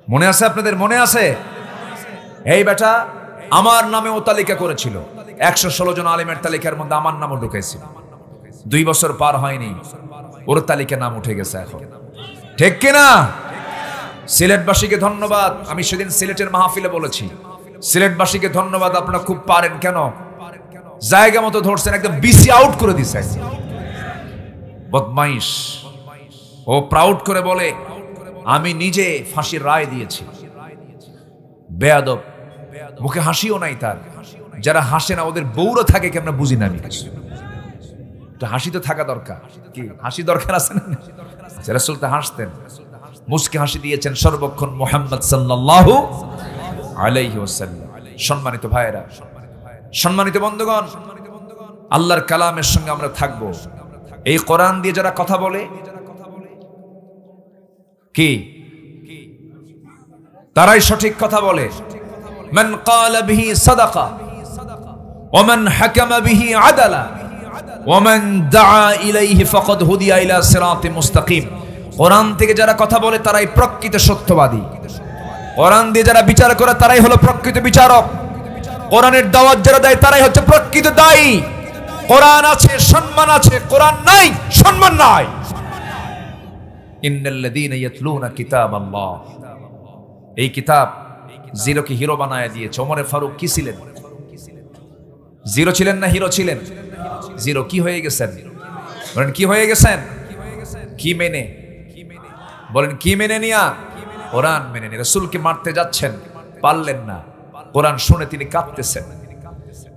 মনে আছে আপনাদের? মনে আছে? এই বেটা আমার নামে ও তালিকা করেছিল, 116 জন আলিমের তালিকার মধ্যে আমার নামও ঢুকেছিল। 2 বছর পার হয়নি, ওর তালিকা নাম উঠে গেছে এখন, ঠিক কিনা? সিলেটবাসীকে ধন্যবাদ। আমি সেদিন সিলেটের মাহফিলে বলেছি, সিলেটবাসীকে ধন্যবাদ, আপনারা খুব পারেন। কেন? জায়গা মতো ধরছেন, একদম বিসি আউট করে দিছে। বদমাইশ ও প্রাউড করে বলে আমি নিজে ফাঁসির রায় দিয়েছি। বেয়াদব, মুখে হাসিও নাই তার। যারা হাসে না ওদের বউরা থাকে কেমন বুঝি না আমি। হাসি তো থাকা দরকার, কি হাসি দরকার আছে না? রাসূল তো হাসতেন, মুস্কি হাসি দিয়েছেন সর্বক্ষণ মুহাম্মদ সাল্লাল্লাহু আলাইহি ওয়াসাল্লাম। সম্মানিত ভাইয়েরা, সম্মানিত বন্ধুগণ, আল্লাহর কালামের সঙ্গে আমরা থাকব। এই কোরআন দিয়ে যারা কথা বলে কি তারাই সঠিক কথা বলে। মান ক্বালা বিহি সাদাকা ওয়া মান হাকামা বিহি আদালা ওয়া মান দাআ ইলাইহি ফাকাদ হুদিয়া ইলা সিরাতিন মুস্তাকিম। কোরআন থেকে যারা কথা বলে তারাই প্রকৃত সত্যবাদী। কোরআন দিয়ে যারা বিচার করে তারাই হলো প্রকৃত বিচারক। কোরআনের দাওয়াত যারা দেয় তারাই হচ্ছে প্রকৃত দায়ী। কোরআন আছে সম্মান আছে, কোরআন নাই সম্মান নাই। ইন্নাল্লাযীনা ইয়াতলুনা কিতাবাল্লাহ, এই কিতাব জিরোকে হিরো বানায় দিয়েছে। ওমর ফারুক কি ছিলেন? জিরো ছিলেন না হিরো ছিলেন? জিরো। কি হয়ে গেছেন? বলেন কি হয়ে গেছেন? কি মেনে? বলেন কি মেনে নিয়া? কোরআন মেনে নিয়ে। রাসূলকে মারতে যাচ্ছেন, পারলেন না। কোরআন শুনে তিনি কাঁদতেছেন,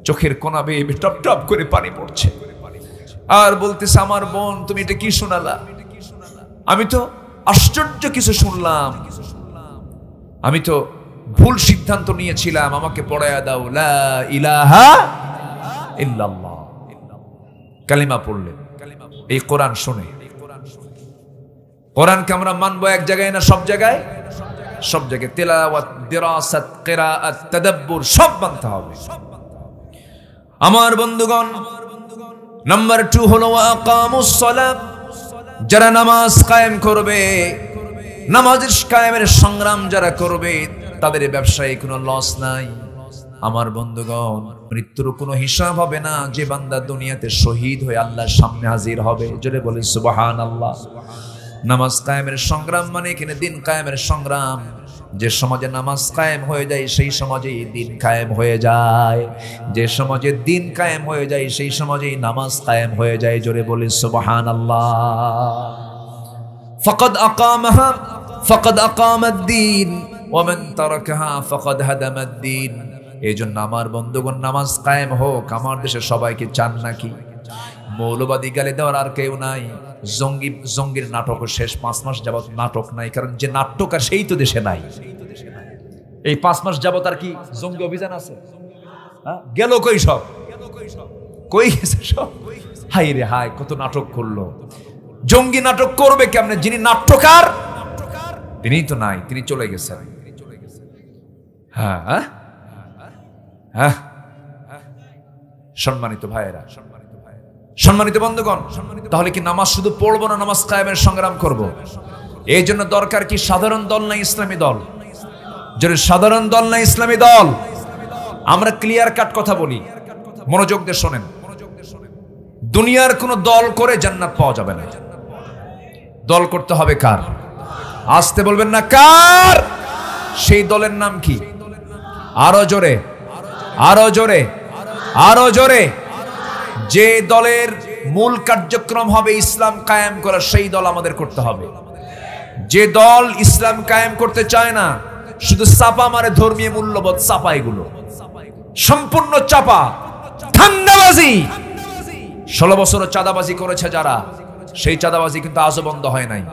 চোখের কোনা বেয়ে টপ টপ করে পানি পড়ছে, আর বলতেছে আমার বোন তুমি এটা কি শোনালা? আমি তো আশ্চর্য কিছু শুনলাম, আমি তো ভুল সিদ্ধান্ত নিয়েছিলাম, আমাকে পড়ায়া দাও লা ইলাহা ইল্লাল্লাহ। কালিমা পড়লেন এই কোরআন শুনে। কোরআনকে আমরা মানবো এক জায়গায় না সব জায়গায়? সব জায়গায়। তিলাওয়াত, দিরাসাত, কিরাআত, তাদাব্বুর সব মানতে হবে। আমার বন্ধুগণ, নাম্বার 2 হলো আকামুস সালাত। যারা নামাজ কায়েম করবে, নামাজের কায়েমের সংগ্রাম যারা করবে, তাদের ব্যবসায় কোনো লস নাই। আমার বন্ধুগণ, মৃত্যুর কোনো হিসাব হবে না। যে বান্দা দুনিয়াতে শহীদ হয়ে আল্লাহর সামনে হাজির হবে, জোরে বলি সুবহানাল্লাহ। নামাজ কায়েমের সংগ্রাম মানে এখানে দিন কায়েমের সংগ্রাম। যে সমাজে নামাজ কায়েম হয়ে যায় সেই সমাজেই দিন কায়েম হয়ে যায়। যে সমাজে দিন কায়েম হয়ে যায় সেই সমাজেই নামাজ কায়েম হয়ে যায়, জোরে বলি সুবহানাল্লাহ। ফাকাদ আকামাহা ফাকাদ আকামাদ-দ্বীন ওয়া মান তারাকাহা ফাকাদ হাদামাদ-দ্বীন। এইজন্য আমার বন্ধুগণ, নামাজ কায়েম হোক। আমার দেশে সবাইকে চান নাকি? মৌলবাদী গালি দেওয়ার আর কেউ নাই। জঙ্গির নাটক শেষ, 5 মাস যাবত নাটক নাই। কারণ যে নাট্যকার সেই তো দেশে নাই। এই 5 মাস যাবত আর কি জঙ্গি অভিযান আছে? গেল কই সব? কই গেছে সব? হাই রে হাই, কত নাটক করলো। জঙ্গি নাটক করবে কেমনে? যিনি নাট্যকার তিনি তো নাই, তিনি চলে গেছেন। হ্যাঁ হ্যাঁ, সম্মানিত ভাইয়েরা, সম্মানিত বন্ধুগণ, তাহলে কি নামাজ শুধু পড়বো না, নামাজ কায়েমের সংগ্রাম করব? এই জন্য দরকার কি সাধারণ দল না ইসলামী দল? যদি সাধারণ দল না ইসলামী দল, আমরা ক্লিয়ার কাট কথা বলি, মনোযোগ দিয়ে শোনেন। দুনিয়ার কোন দল করে জান্নাত পাওয়া যাবে না। দল করতে হবে কার? আসতে বলবেন না কার? সেই দলের নাম কি? আরো জোরে, আরো জোরে, আরো জোরে। যে দলের মূল কার্যক্রম হবে ইসলাম কায়েম করা, সেই দল আমাদের করতে হবে। যে দল ইসলাম কায়েম করতে চায় না, শুধু চাপা মারে ধর্মীয় মূল্যবোধ, চাপা, এগুলো সম্পূর্ণ চাপা, ঠান্ডাবাজি। 16 বছর চাঁদাবাজি করেছে যারা, সেই চাঁদাবাজি কিন্তু আজও বন্ধ হয় নাই।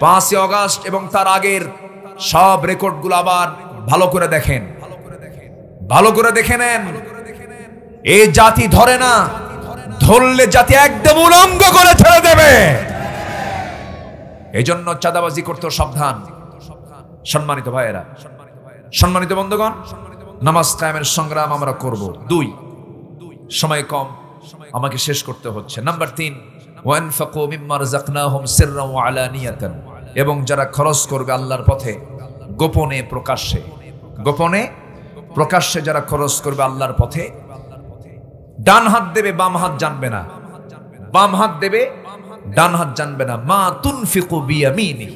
5ই অগাস্ট এবং তার আগের সব রেকর্ডগুলো আবার ভালো করে দেখেন, ভালো করে দেখে নেন। এই জাতি ধরে না, ধরলে জাতি একদম উলঙ্গ করে ছেড়ে দেবে। এই জন্য চাঁদাবাজি করতে সাবধান। সম্মানিত ভাইয়েরা, সম্মানিত বন্ধুগণ, নামাজ কায়েমের সংগ্রাম আমরা করব। 2, সময় কম, আমাকে শেষ করতে হচ্ছে। নাম্বার 3, ওয়ানফাকু মিম্মা রাযাকনাহুম সিররান ওয়া আলানিয়াতান, এবং যারা খরচ করবে আল্লাহর পথে গোপনে প্রকাশ্যে, গোপনে প্রকাশ্যে যারা খরচ করবে আল্লাহর পথে, ডান হাত দেবে বাম হাত জানবে না, বাম হাত দেবে ডান হাত জানবে না। মা তুনফিকু বিয়ামিনি,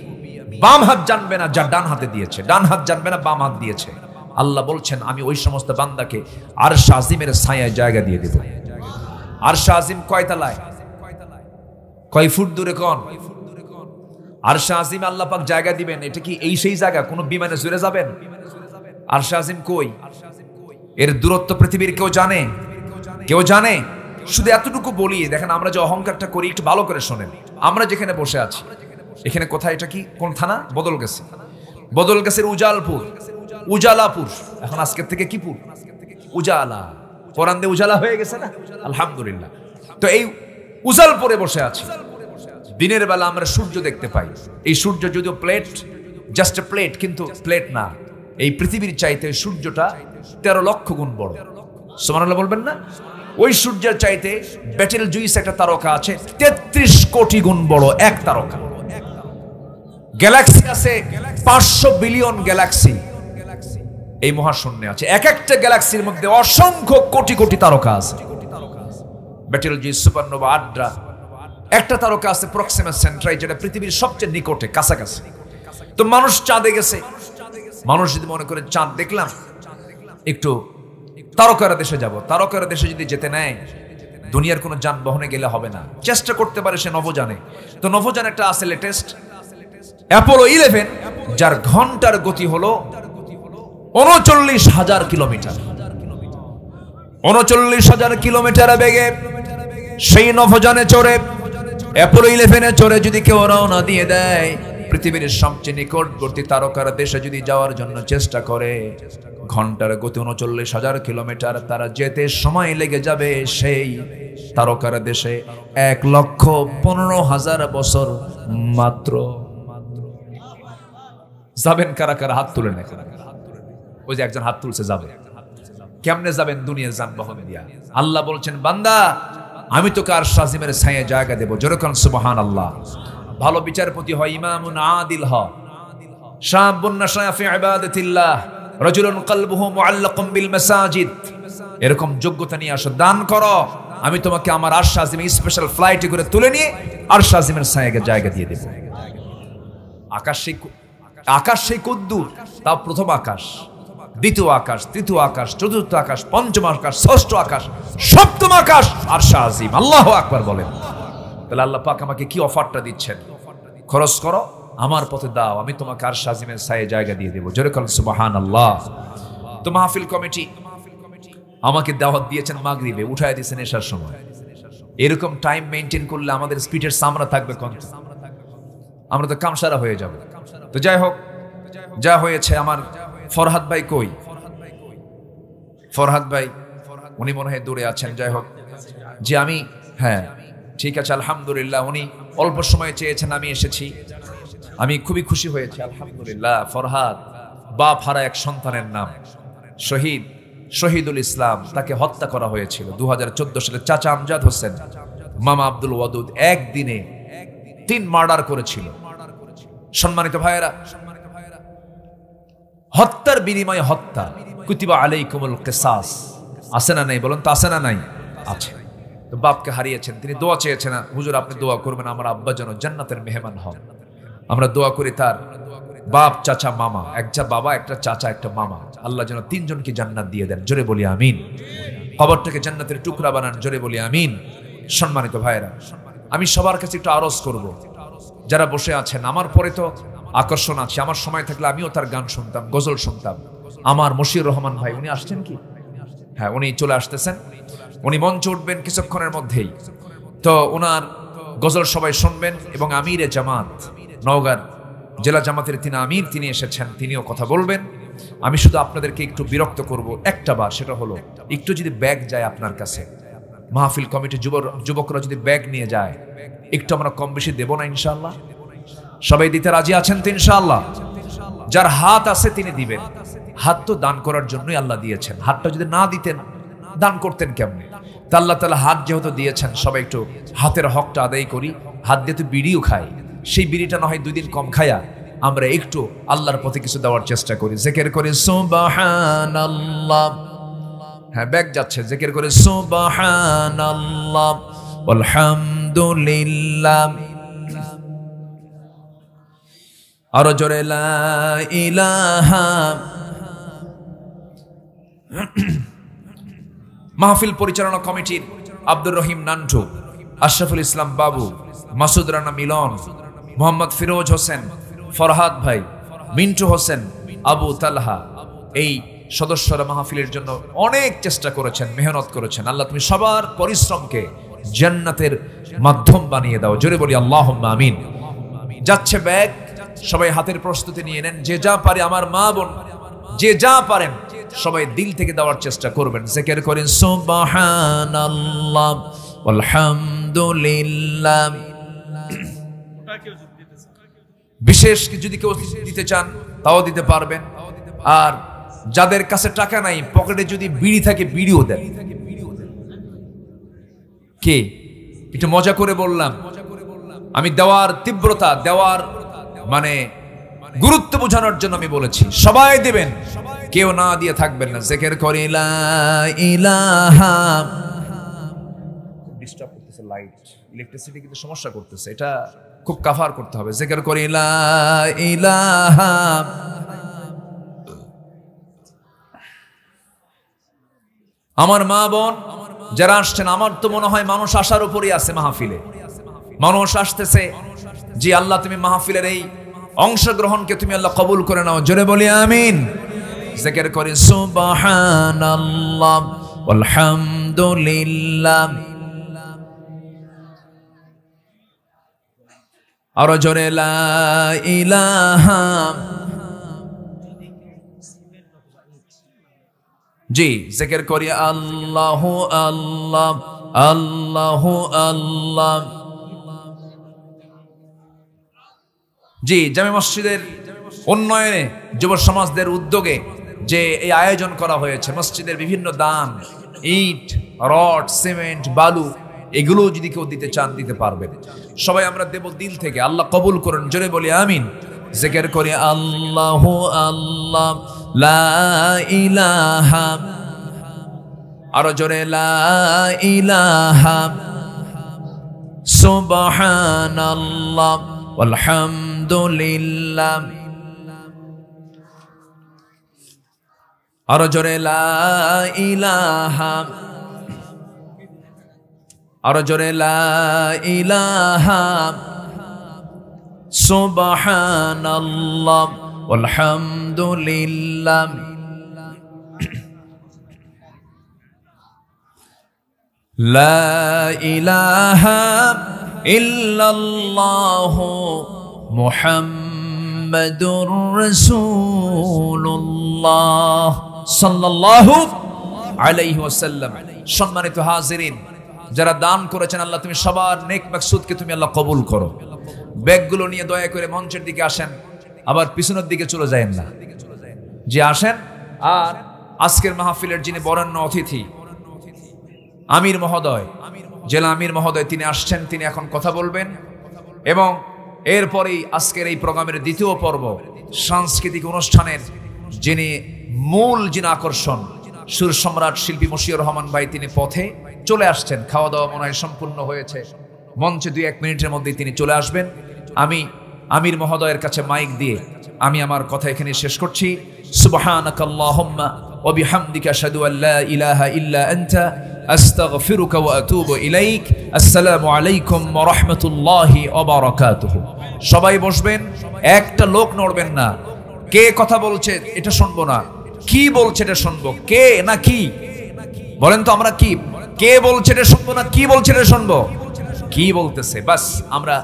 বাম হাত জানবে না যা ডান হাতে দিয়েছে, ডান হাত জানবে না বাম হাত দিয়েছে। আল্লাহ বলছেন আমি ওই সমস্ত বান্দাকে আরশ আজিমের ছায়ায় জায়গা দিয়ে দেব। আরশ আজিম কয় তলায়, কয় ফুট দূরে? কোন আরশ আজিম আল্লাহ পাক জায়গা দিবেন? এটা কি এই সেই জায়গা? কোন বিমানে চড়ে যাবেন? আরশ আজিম কই? এর দূরত্ব পৃথিবীর কেউ জানে? কেউ জানে? শুধু এতটুকু বলি, দেখেন আমরা যে অহংকারটা করি একটু ভালো করে শোনেন। আমরা যেখানে বসে আছি এখানে কোথায়, এটা কি কোন থানা? বদলগাছি, বদলগাছির উজালপুর, উজালাপুর। এখন আজকের থেকে কি পুর? উজালা। কোরআন দিয়ে উজালা হয়ে গেছে না, আলহামদুলিল্লাহ। তো এই উজালপুরে বসে আছি, দিনের বেলা আমরা সূর্য দেখতে পাই। এই সূর্য যদিও প্লেট, জাস্ট এ প্লেট, কিন্তু প্লেট না। এই পৃথিবীর চাইতে সূর্যটা 13 লক্ষ গুণ বড়। সুবহানাল্লাহ বলবেন না? ওই সূর্যের চাইতে বেটেল জুইস একটা তারকা আছে 33 কোটি গুণ বড় এক তারকা। গ্যালাক্সি আছে 500 বিলিয়ন গ্যালাক্সি এই মহাশূন্যে আছে। এক একটা গ্যালাক্সির মধ্যে অসংখ্য কোটি কোটি তারকা আছে। Betelgeuse, supernova, Adara. একটা তারকা আছে প্রক্সিমা সেন্ট্রাই, যেটা পৃথিবীর সবচেয়ে নিকটে, কাছাকাছি। তো মানুষ চাঁদে গেছে। মানুষ যদি মনে করে চাঁদ দেখলাম, একটু তারকার দেশে যাব, তারকার দেশে যদি যেতে নেয় দুনিয়ার কোনো যানবাহনে গেলে হবে না, চেষ্টা করতে পারে সে নভোযানে। তো নভোযান একটা আছে লেটেস্ট, অ্যাপোলো 11, যার ঘন্টার গতি হলো 39,000 কিলোমিটার। 39,000 কিলোমিটার বেগে সেই নভোযানে চড়ে, অ্যাপোলো 11 চড়ে যদি কেউ রওনা দিয়ে দেয় পৃথিবীর সবচেয়ে নিকটবর্তী তারকার দেশে যদি যাওয়ার জন্য চেষ্টা করে, ঘন্টার গতি 39,000 কিলোমিটার। তারা যেতে সময় লেগে যাবে সেই তারকার দেশে 1,15,000 বছর মাত্র। যাবেন কারা কারা? হাত তুলে না। ওই যে একজন হাত তুলছে, যাবে। কেমনে যাবেন? দুনিয়ার যানবাহন দিয়া। আল্লাহ বলছেন বান্দা আমি তোকে আরশ আজিমের ছায়ায় জায়গা দেব। যেরকম সুবহানাল্লাহ। ভালো বিচারপতি হয়, ইমামুন আদিল হয়, শাবুন নাশা ফি ইবাদাতিল্লাহ, রাজুলুন কলবুহু মুআল্লাকুম বিল মাসাজিদ। এরকম যোগ্যতা নিয়ে আসো, দান করো, আমি তোমাকে আমার আরশ আজিমে স্পেশাল ফ্লাইটে করে তুলে নিয়ে আরশ আজিমের ছায়ায় জায়গা দিয়ে দেব। আকাশ সেই কদ্দুর, তা প্রথম আকাশ, দ্বিতীয় আকাশ, তৃতীয় আকাশ, চতুর্থ আকাশ, পঞ্চম আকাশ, ষষ্ঠ আকাশ, সপ্তম আকাশ আরশ আজিম। আল্লাহু আকবার বলেন। তাহলে আল্লাহ পাক আমাকে কি অফারটা দিচ্ছেন? খরচ করো, আমার পথে দাও, আমি তোমাকে আরশ আজিমের ছায়ায় জায়গা দিয়ে দেব। জোরে বলেন সুবহানাল্লাহ। তো মাহফিল কমিটি আমাকে দাওয়াত দিয়েছেন মাগরিবে, উঠায় দিয়েছেন এশার সময়। এরকম টাইম মেইনটেইন করলে আমাদের স্পিডের সামরা থাকবে কোন? আমরা তো কামসারা হয়ে যাব। তো যাই হোক, যা হয়েছে। আমার ফরহাদ ভাই কই? ফরহাদ ভাই উনি মনে হয় দূরে আছেন। যাই হোক, যে আমি, হ্যাঁ ঠিক আছে আলহামদুলিল্লাহ। উনি অল্প সময় চেয়েছেন, আমি এসেছি, আমি খুবই খুশি হয়েছি আলহামদুলিল্লাহ। ফরহাদ বাপ হারা এক সন্তানের নাম শহীদুল ইসলাম, তাকে হত্যা করা হয়েছিল 2014 সালে। চাচা আমজাদ হোসেন, মামা আব্দুল ওয়াদুদ একদিনে 3 মার্ডার করেছিল। সম্মানিত ভাইয়েরা, হত্যার বিনিময়ে হত্যা। কুতিবা আলাইকুমুল কিসাস, আছে না নাই? বলুন তো আছে না নাই? আছে। তো বাপকে হারিয়েছেন, তিনি দোয়া চেয়েছেন, হুজুর আপনি দোয়া করবেন আমার আব্বা যেন জান্নাতের মেহমান হন। আমরা দোয়া করি তার বাপ, চাচা, মামা, একটা বাবা, একটা চাচা, একটা মামা, আল্লাহ যেন 3 জনকে জান্নাত দিয়ে দেন। জোরে বলি আমিন। কবরটাকে জান্নাতের টুকরা বানান। জোরে বলি আমিন। সম্মানিত ভাইয়েরা, আমি সবার কাছে একটু আরজ করব, যারা বসে আছেন, আমার পরে তো আকর্ষণ আছে, আমার সময় থাকলে আমিও তার গান শুনতাম, গজল শুনতাম। আমার মশিউর রহমান ভাই, উনি আসছেন কি? হ্যাঁ, উনি চলে আসতেছেন। উনি মঞ্চে উঠবেন কিছুক্ষণের মধ্যেই। তো ওনার গজল সবাই শুনবেন এবং আমিরে জামাত নওগাঁর জেলা জামাতের তিনি আমির, তিনি এসেছেন, তিনিও কথা বলবেন। আমি শুধু আপনাদেরকে একটু বিরক্ত করব একটা বার, সেটা হলো একটু যদি ব্যাগ যায় আপনার কাছে, মাহফিল কমিটির যুবকরা যদি ব্যাগ নিয়ে যায়, একটু আমরা কম বেশি দেব না ইনশাআল্লাহ? সবাই দিতে রাজি আছেন তো ইনশাআল্লাহ? যার হাত আছে তিনি দিবেন। হাত তো দান করার জন্যই আল্লাহ দিয়েছেন, হাতটা যদি না দিতেন দান করতেন কেমনে? তা আল্লাহ তাআলা হাত যেহেতু দিয়েছেন, সবাই একটু হাতের হকটা আদায় করি। হাত দিয়ে তো বিড়িও খাই, সেই বিড়িটা না হয় 2 দিন কম খায়া আমরা একটু আল্লাহর পথে কিছু দেওয়ার চেষ্টা করি। জিকির করি সুবহানাল্লাহ। হ্যাঁ, ব্যাগ যাচ্ছে, জিকির করে সুবহানাল্লাহ আলহামদুলিল্লাহ, আরো জোরে লা ইলাহা। মাহফিল পরিচালনা কমিটির আব্দুর রহিম নান্টু, আশরাফুল ইসলাম বাবু, মাসুদ রানা মিলন, মোহাম্মদ ফিরোজ হোসেন, ফরহাদ ভাই, মিন্টু হোসেন, আবু তালহা, এই সদস্যরা মাহফিলের জন্য অনেক চেষ্টা করেছেন, মেহনত করেছেন। আল্লাহ তুমি সবার পরিশ্রমকে জান্নাতের মাধ্যম বানিয়ে দাও। জোরে বলি আল্লাহুম্মা আমিন। যাচ্ছে ব্যাগ, সবাই হাতের প্রস্তুতি নিয়ে নেন। যে যা পারে, আমার মা বোন যে যা পারেন সবাই দিল থেকে দেওয়ার চেষ্টা করবেন। জিকির করেন সুবহানাল্লাহ আলহামদুলিল্লাহ। বিশেষ যদি কেউ দিতে চান তাও দিতে পারবেন। আর যাদের কাছে টাকা নাই, পকেটে যদি বিড়ি থাকে বিড়িও দেন। কে একটু মজা করে বললাম, আমি দেওয়ার তীব্রতা, দেওয়ার মানে গুরুত্ব বোঝানোর জন্য আমি বলেছি। সবাই দেবেন, কেউ না দিয়ে থাকবেন না। জিকির করি লা ইলাহা। ডিস্টার্ব করতেছে লাইট, ইলেকট্রিসিটি কিন্তু সমস্যা করতেছে, এটা খুব কাভার করতে হবে। জিকির করি লা ইলাহা। আমার মা বোন যারা আসছেন, আমার তো মনে হয় মানুষ আসার উপরই আছে মাহফিলে, মানুষ আসতেছে। জি আল্লাহ, তুমি মাহফিলের এই অংশগ্রহণকে তুমি আল্লাহ কবুল করে নাও। জোরে বলি আমিন। জিকির করি সুবহানাল্লাহ আলহামদুলিল্লাহ, আরো জোরে লা ইলাহা। জি জিকির করি আল্লাহু আল্লাহ আল্লাহু আল্লাহ। জি জামে মসজিদের উন্নয়নে যুব সমাজদের উদ্যোগে যে এই আয়োজন করা হয়েছে, মসজিদের বিভিন্ন দান, ইট, রড, সিমেন্ট, বালু, এগুলো যদি কেউ দিতে চান দিতে পারবেন। সবাই আমরা দেব দিল থেকে, আল্লাহ কবুল করুন। জোরে বলি আমিন। জিকির করি আল্লাহু আল্লাহ লা ইলাহা, আরো জোরে লা ইলাহা সুবহানাল্লাহ আলহামদুলিল্লাহ, আরো জোরে লা ইলাহা, আরো জোরে লা ইলাহা সুবহানাল্লাহ আলহামদুলিল্লাহ। লা ইলাহা ইল্লাল্লাহু মুহাম্মাদুর রাসূলুল্লাহ সাল্লাল্লাহু আলাইহি ওয়াসাল্লাম। সম্মানিত হাজিরিন, যারা দান করেছেন, আল্লাহ তুমি সবার নেক মাকসুদকে তুমি আল্লাহ কবুল করো। ব্যাগগুলো নিয়ে দয়া করে মঞ্চের দিকে আসেন, আবার পিছনের দিকে চলে যায়েন না। যে আসেন। আর আজকের মাহফিলের যিনি বরেণ্য অতিথি আমির মহোদয়, জেলা আমির মহোদয়, তিনি আসছেন, তিনি এখন কথা বলবেন। এবং এরপরেই আজকের এই প্রোগ্রামের দ্বিতীয় পর্ব, সাংস্কৃতিক অনুষ্ঠানের যিনি মূল আকর্ষণ, সুর সম্রাট শিল্পী মশিউর রহমান ভাই, তিনি পথে চলে আসছেন। খাওয়া দাওয়া মনে হয় সম্পূর্ণ হয়েছে, মঞ্চে 2-1 মিনিটের মধ্যেই তিনি চলে আসবেন। আমি আমির মহোদয়ের কাছে মাইক দিয়ে আমি আমার কথা এখানে শেষ করছি। সুবহানাকাল্লাহুম্মা ওয়া বিহামদিকা আশহাদু আল লা ইলাহা ইল্লা আনতা আস্তাগফিরুকা ওয়া আতুবু ইলাইক। আসসালামু আলাইকুম ওয়া রাহমাতুল্লাহি ওয়া বারাকাতুহু। সবাই বসবেন, একটা লোক নড়বেন না। কে কথা বলছে এটা শুনবো না, কি বলছে এটা শুনবো। কে না কি বলেন তো, আমরা কি, কে বলছে এটা শুনবো না কি বলছে এটা শুনবো। কি বলতেছে বাস আমরা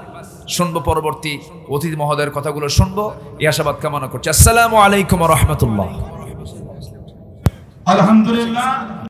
শুনবো, পরবর্তী অতিথি মহোদয়ের কথাগুলো শুনবো, এই আশাবাদ কামনা করছি। আসসালামু আলাইকুম ওয়া রাহমাতুল্লাহ। আলহামদুলিল্লাহ।